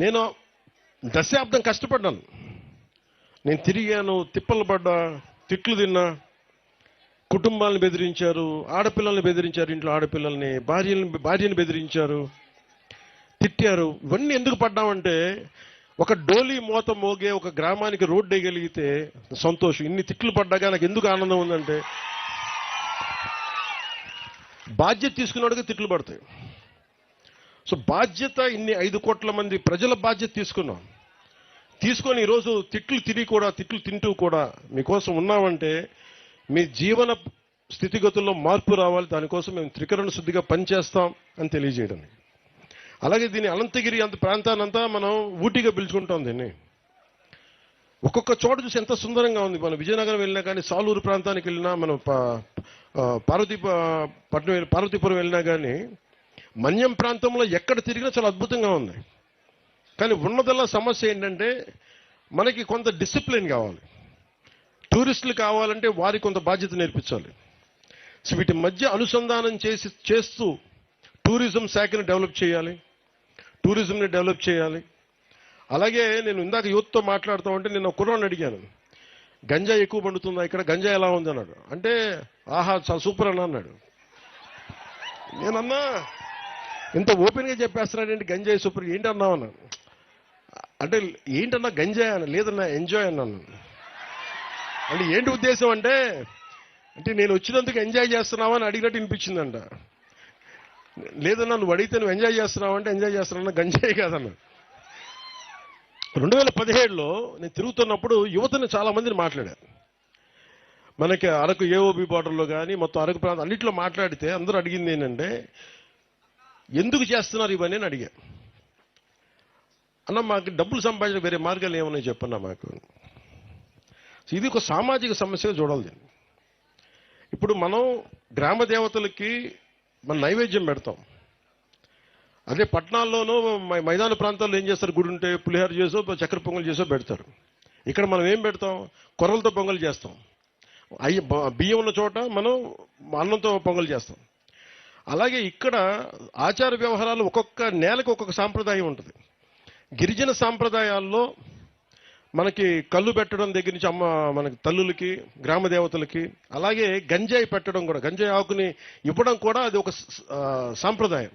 నేను దశాబ్దం కష్టపడ్డాను. నేను తిరిగాను, తిప్పలు పడ్డా, తిట్లు తిన్నా, కుటుంబాలను బెదిరించారు, ఆడపిల్లల్ని బెదిరించారు, ఇంట్లో ఆడపిల్లల్ని, భార్యని బెదిరించారు, తిట్టారు. ఇవన్నీ ఎందుకు పడ్డామంటే ఒక డోలీ మోత మోగే ఒక గ్రామానికి రోడ్డు వేయగలిగితే సంతోషం. ఇన్ని తిట్లు పడ్డాగా నాకు ఎందుకు ఆనందం ఉందంటే బాధ్యత తీసుకున్నవాడికి తిట్లు పడతాయి. సో బాధ్యత ఇన్ని 5 కోట్ల మంది ప్రజల బాధ్యత తీసుకొని ఈరోజు తిట్లు తిరిగి కూడా, తిట్లు తింటూ కూడా మీకోసం ఉన్నామంటే మీ జీవన స్థితిగతుల్లో మార్పు రావాలి. దానికోసం మేము త్రికరణ శుద్ధిగా పనిచేస్తాం అని తెలియజేయడం. అలాగే దీని అనంతగిరి అంత ప్రాంతానంతా మనం ఊటీగా పిలుచుకుంటాం. దీన్ని ఒక్కొక్క చోట చూసి ఎంత సుందరంగా ఉంది. మనం విజయనగరం వెళ్ళినా కానీ, సాలూరు ప్రాంతానికి వెళ్ళినా, మనం పార్వతీపురం వెళ్ళినా కానీ, మన్యం ప్రాంతంలో ఎక్కడ తిరిగినా చాలా అద్భుతంగా ఉంది. కానీ ఉన్నదల్లా సమస్య ఏంటంటే మనకి కొంత డిసిప్లిన్ కావాలి. టూరిస్టులు కావాలంటే వారికి కొంత బాధ్యత నేర్పించాలి. సో వీటి మధ్య అనుసంధానం చేస్తూ టూరిజం శాఖని డెవలప్ చేయాలి, టూరిజంని డెవలప్ చేయాలి. అలాగే నేను ఇందాక యూత్తో మాట్లాడుతూ ఉంటే నేను కుర్రాన్ని అడిగాను, గంజాయి ఎక్కువ పండుతుందా ఇక్కడ, గంజాయి ఎలా ఉంది అన్నాడు. అంటే ఆహా చాలా సూపర్ అన్న అన్నాడు. నేనన్నా ఇంత ఓపెన్గా చెప్పేస్తున్నాడేంటి, గంజాయి సూపర్ ఏంటి అన్నావు అన్నాను. అంటే ఏంటన్నా గంజాయి అన్న, లేదన్నా ఎంజాయ్ అన్నాను. అంటే ఏంటి ఉద్దేశం అంటే నేను వచ్చినందుకు ఎంజాయ్ చేస్తున్నావా అని అడిగినట్టు వినిపించిందంట. లేదన్నా నువ్వు అడిగితే నువ్వు ఎంజాయ్ చేస్తున్నావు అంటే ఎంజాయ్ చేస్తున్నా, గంజాయి కాదన్నా. 2017లో నేను తిరుగుతున్నప్పుడు యువతని చాలా మందిని మాట్లాడాను. మనకి అరకు ఏఓబి బార్డర్లో కానీ మొత్తం అరకు ప్రాంతం అన్నింటిలో మాట్లాడితే అందరూ అడిగింది ఏంటంటే ఎందుకు చేస్తున్నారు ఇవన్నీ అని అడిగా. అన్న మాకు డబ్బులు సంపాదించిన వేరే మార్గాలు ఏమన్నాయి చెప్పన్నా మాకు. ఇది ఒక సామాజిక సమస్యగా చూడాలి. ఇప్పుడు మనం గ్రామ దేవతలకి మన నైవేద్యం పెడతాం. అదే పట్టణాల్లోనూ మైదాన ప్రాంతాల్లో ఏం చేస్తారు, గుడి ఉంటే పులిహోర చేసో చక్కెర పొంగల్ చేసో పెడతారు. ఇక్కడ మనం ఏం పెడతాం, కొర్రలతో పొంగల్ చేస్తాం. బియ్యం ఉన్న చోట మనం అన్నంతో పొంగల్ చేస్తాం. అలాగే ఇక్కడ ఆచార వ్యవహారాలు ఒక్కొక్క నేలకు ఒక్కొక్క సాంప్రదాయం ఉంటుంది. గిరిజన సాంప్రదాయాల్లో మనకి కళ్ళు పెట్టడం దగ్గర నుంచి మనకి తల్లులకి, గ్రామ దేవతలకి, అలాగే గంజాయి పెట్టడం కూడా, గంజాయి ఆకుని ఇవ్వడం కూడా అది ఒక సాంప్రదాయం.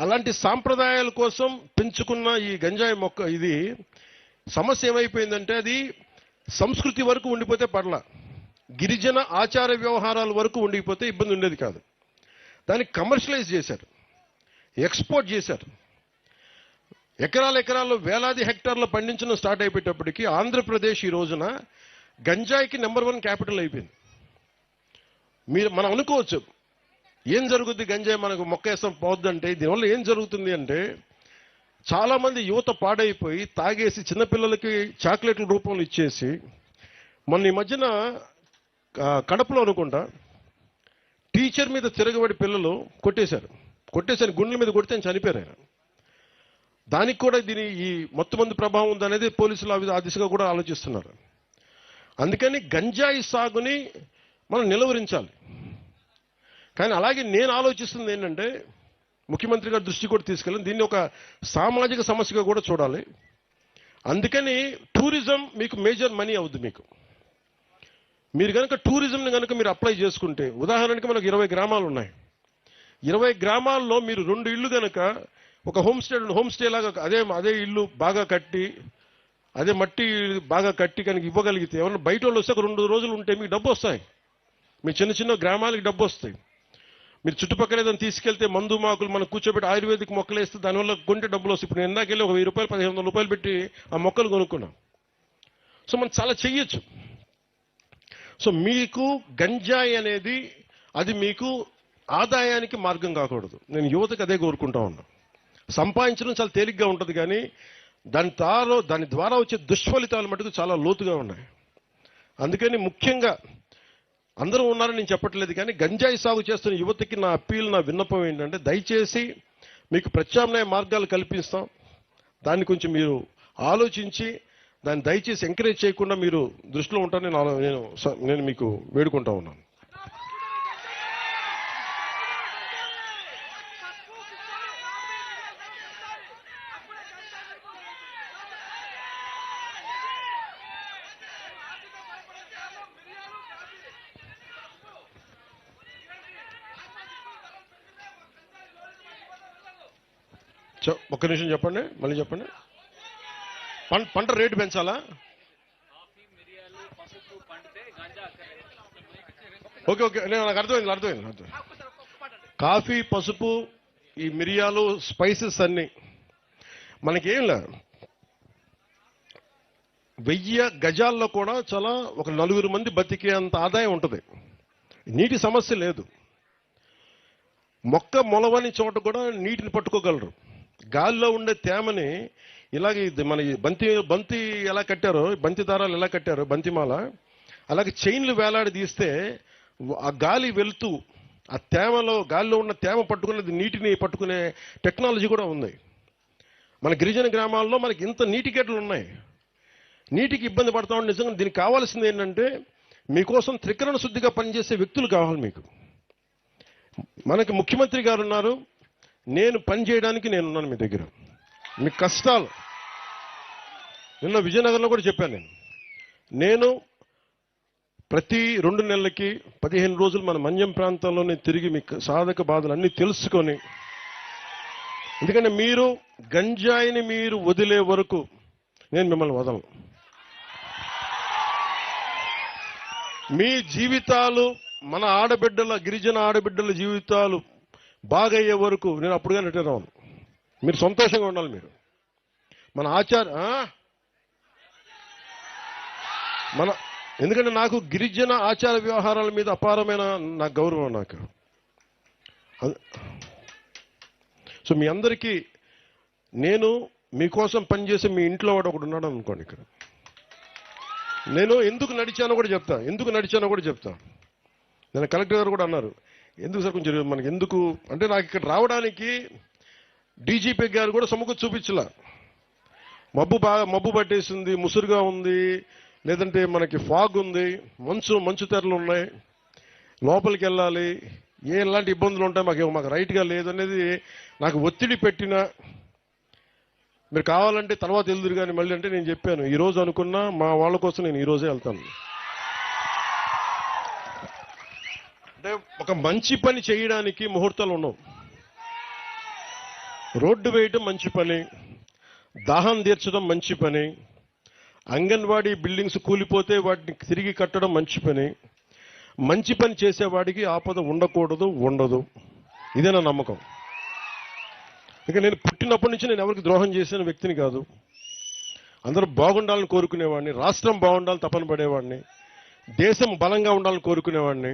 అలాంటి సాంప్రదాయాల కోసం పెంచుకున్న ఈ గంజాయి మొక్క, ఇది సమస్య ఏమైపోయిందంటే అది సంస్కృతి వరకు ఉండిపోతే పర్లా, గిరిజన ఆచార వ్యవహారాల వరకు ఉండిపోతే ఇబ్బంది ఉండేది కాదు. దాన్ని కమర్షియలైజ్ చేశారు, ఎక్స్పోర్ట్ చేశారు. ఎకరాల్లో వేలాది హెక్టార్లు పండించడం స్టార్ట్ అయిపోయేటప్పటికీ ఆంధ్రప్రదేశ్ ఈ రోజున గంజాయికి నెంబర్ 1 క్యాపిటల్ అయిపోయింది. మనం అనుకోవచ్చు ఏం జరుగుద్ది, గంజాయి మనకు మొక్కేస్తాం పోద్దంటే. దీనివల్ల ఏం జరుగుతుంది అంటే చాలా మంది యువత పాడైపోయి తాగేసి చిన్నపిల్లలకి చాక్లెట్ల రూపంలో ఇచ్చేసి, మొన్న ఈ మధ్యన కడపలో అనుకుంటా టీచర్ మీద తిరగబడి పిల్లలు కొట్టేశారు, గుండెల మీద కొడితే చనిపోయారు ఆయన. దానికి కూడా ఈ మొత్తం మంది ప్రభావం ఉందనేది పోలీసులు ఆ దిశగా కూడా ఆలోచిస్తున్నారు. అందుకని గంజాయి సాగుని మనం నిలువరించాలి. కానీ అలాగే నేను ఆలోచిస్తుంది ఏంటంటే ముఖ్యమంత్రి గారి దృష్టి కూడా తీసుకెళ్ళాలి, దీన్ని ఒక సామాజిక సమస్యగా కూడా చూడాలి. అందుకని టూరిజం మీకు మేజర్ మనీ అవుద్ది. మీరు కనుక టూరిజంని కనుక మీరు అప్లై చేసుకుంటే, ఉదాహరణకి మనకు 20 గ్రామాలు ఉన్నాయి. 20 గ్రామాల్లో మీరు 2 ఇళ్ళు కనుక ఒక హోమ్ స్టే లాగా అదే ఇల్లు బాగా కట్టి, అదే మట్టి బాగా కట్టి కనుక ఇవ్వగలిగితే, ఎవరైనా బయట వాళ్ళు వస్తే ఒక 2 రోజులు ఉంటే మీకు డబ్బు వస్తాయి. మీ చిన్న గ్రామాలకి డబ్బు వస్తాయి. మీరు చుట్టుపక్కల ఏదైనా తీసుకెళ్తే మందు మాకులు మనం కూర్చోబెట్టి ఆయుర్వేదిక్ మొక్కలు వేస్తే దానివల్ల కొంటే డబ్బులు వస్తాయి. ఇప్పుడు నేను ఎందాకెళ్ళి ఒక 1000 రూపాయలు 1500 రూపాయలు పెట్టి ఆ మొక్కలు కొనుక్కున్నాం. సో మనం చాలా చెయ్యొచ్చు. సో మీకు గంజాయి అనేది అది మీకు ఆదాయానికి మార్గం కాకూడదు. నేను యువతకు అదే కోరుకుంటా ఉన్నా. సంపాదించడం చాలా తేలిగ్గా ఉంటుంది, కానీ దాని ద్వారా వచ్చే దుష్ఫలితాలు మటుకు చాలా లోతుగా ఉన్నాయి. అందుకని ముఖ్యంగా అందరూ ఉన్నారని నేను చెప్పట్లేదు, కానీ గంజాయి సాగు చేస్తున్న యువతకి నా అప్పీల్, నా విన్నపం ఏంటంటే దయచేసి మీకు ప్రత్యామ్నాయ మార్గాలు కల్పిస్తాం. దాన్ని కొంచెం మీరు ఆలోచించి దాన్ని దయచేసి ఎంకరేజ్ చేయకుండా మీరు దృష్టిలో ఉంటారని నేను మీకు వేడుకుంటా ఉన్నాను. ఒక్క నిమిషం చెప్పండి, మళ్ళీ చెప్పండి. పంట రేటు పెంచాలా? ఓకే ఓకే, నాకు అర్థమైంది. కాఫీ, పసుపు, ఈ మిరియాలు, స్పైసెస్ అన్ని మనకేం లేదు. 1000 గజాల్లో కూడా చాలా ఒక 4 మంది బతికే అంత ఆదాయం ఉంటుంది. నీటి సమస్య లేదు. మొక్క మొలవని చోట కూడా నీటిని పట్టుకోగలరు. గాలిలో ఉండే తేమని ఇలాగే మన బంతి ఎలా కట్టారో, బంతి దారాలు ఎలా కట్టారో, బంతిమాల అలాగే చైన్లు వేలాడి తీస్తే ఆ గాలి వెళ్తూ ఆ తేమలో, గాలిలో ఉన్న తేమ పట్టుకునేది నీటిని పట్టుకునే టెక్నాలజీ కూడా ఉంది. మన గిరిజన గ్రామాల్లో మనకి ఇంత నీటి గేట్లు ఉన్నాయి. నీటికి ఇబ్బంది పడతా ఉంటే నిజంగా దీనికి కావాల్సింది ఏంటంటే మీకోసం త్రికరణ శుద్ధిగా పనిచేసే వ్యక్తులు కావాలి మీకు. మనకి ముఖ్యమంత్రి గారు ఉన్నారు, నేను పని చేయడానికి నేనున్నాను మీ దగ్గర. మీ కష్టాలు నిన్న విజయనగరంలో కూడా చెప్పాను. నేను ప్రతి 2 నెలలకి 15 రోజులు మన మన్యం ప్రాంతంలోనే తిరిగి మీకు సాధక బాధలు అన్నీ తెలుసుకొని, ఎందుకంటే మీరు గంజాయిని మీరు వదిలే వరకు నేను మిమ్మల్ని వదలను. మీ జీవితాలు, మన ఆడబిడ్డల, గిరిజన ఆడబిడ్డల జీవితాలు బాగయ్యే వరకు నేను అప్పుడుగా రిటైర్ అవ్వను. మీరు సంతోషంగా ఉండాలి. మీరు మన ఎందుకంటే నాకు గిరిజన ఆచార వ్యవహారాల మీద అపారమైన నాకు గౌరవం. నాకు సో మీ అందరికీ నేను మీకోసం పనిచేసే మీ ఇంట్లో వాడు ఒకడు ఉన్నాడు అనుకోండి. ఇక్కడ నేను ఎందుకు నడిచానో కూడా చెప్తా. నేను కలెక్టర్ గారు కూడా అన్నారు, ఎందుకు సార్ కొంచెం మనకి ఎందుకు అంటే, నాకు ఇక్కడ రావడానికి డీజీపీ గారు కూడా సముఖం చూపించలా. మబ్బు పట్టేసింది, ముసురుగా ఉంది, లేదంటే మనకి ఫాగ్ ఉంది, మంచు తెరలు ఉన్నాయి, లోపలికి వెళ్ళాలి, ఎలాంటి ఇబ్బందులు ఉంటాయి, మాకు రైట్గా లేదు అనేది నాకు ఒత్తిడి పెట్టిన. మీరు కావాలంటే తర్వాత వెళ్దురు కానీ మళ్ళీ అంటే నేను చెప్పాను, ఈ రోజు అనుకున్నా మా వాళ్ళ కోసం నేను ఈ రోజే వెళ్తాను. అంటే ఒక మంచి పని చేయడానికి ముహూర్తాలు ఉండవు. రోడ్డు వేయటం మంచి పని, దాహం తీర్చడం మంచి పని, అంగన్వాడీ బిల్డింగ్స్ కూలిపోతే వాటిని తిరిగి కట్టడం మంచి పని. మంచి పని చేసేవాడికి ఆపద ఉండదు. ఇదే నా నమ్మకం. ఇక నేను పుట్టినప్పటి నుంచి నేను ఎవరికి ద్రోహం చేసిన వ్యక్తిని కాదు. అందరూ బాగుండాలని కోరుకునేవాడిని, రాష్ట్రం బాగుండాలని తపన పడేవాడిని, దేశం బలంగా ఉండాలని కోరుకునేవాడిని.